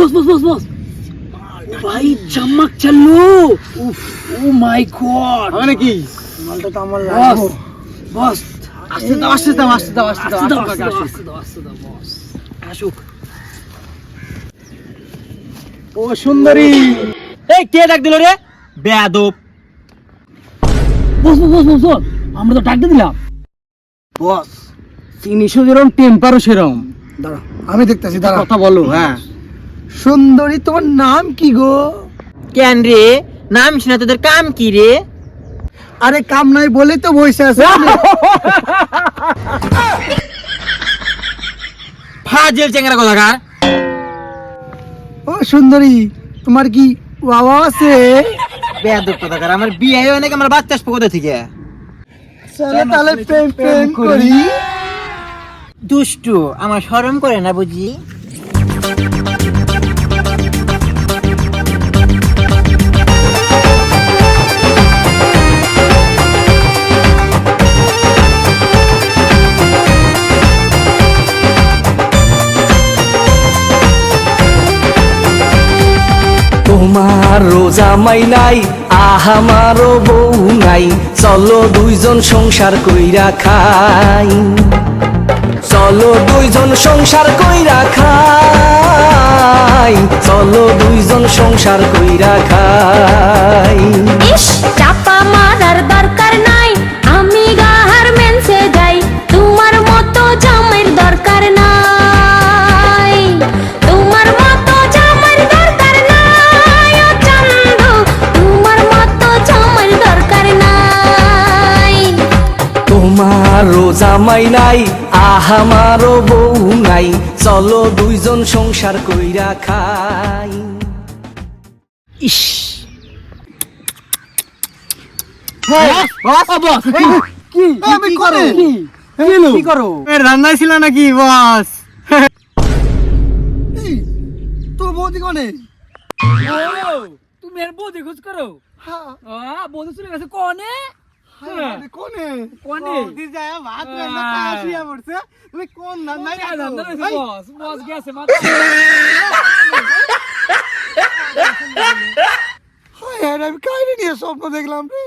बस भाई चमक चलो उफ ओ माय गॉड হবে নাকি? মালটা তো আমার বস লাগবে বস আসতে দাও বস আসুক ও সুন্দরী, এই কে ডাক দিল রে? বেয়াদব। বস আমরা তো ডাক দিলাম বস জিনিসও যেরকম টেম্পারও সেরকম। দাঁড়া আমি দেখতেছি কথা বলো। হ্যাঁ, সুন্দরী তোমার নাম কি গো? কেন রে? নাম শুনে তোদের কাম কি রে? আরে কাম নাই বলেই তো বসে আছে ফাজিল চেংরা কোথাকার। ও সুন্দরী তোমার কি বাবা আছে? বেয়াদব কোথাকার। আমার বিয়ে হয় নাকি আমার বাচ্চা আসবে কোথা থেকে? চলো তাহলে প্রেম করি দুষ্টু, আমার শরম করে না বুঝি? তোমার জামাই নাই আমারও বউ নাই, চলো দুইজন সংসার কইরা খাই, চলো দুইজন সংসার কইরা খাই, চলো দুইজন সংসার কইরা খাই। ইস চাপা মারার দরকার নাই, আমি গার্মেন্টসে যাই, তোমার মতো জামাইয়ের দরকার নাই, তোমার মতো জামাইয়ের দরকার নাই, ও চান্দু তোমার মতো জামাইয়ের দরকার নাই। তোমার জামাই নাই আমারও বউ নাই, চলো দুইজন সংসার কইরা খাই। ইস কি আমি করে কি করো? রান্নায় ছিল নাকি বস? তো বৌদি কোনে? তুমি এর বৌদি খোঁজ করো? হ্যাঁ বৌদি চলে গেছে কনে? কোনে কনে? বৌদি যায় ভাত রান্না খাওয়া শুয়ে পড়ছে, তুমি কোন রান্নায় খাচ্ছো? বস বস গেছে মাথা। হ্যাঁ আমি কাহিনী নিয়ে স্বপ্ন দেখলাম রে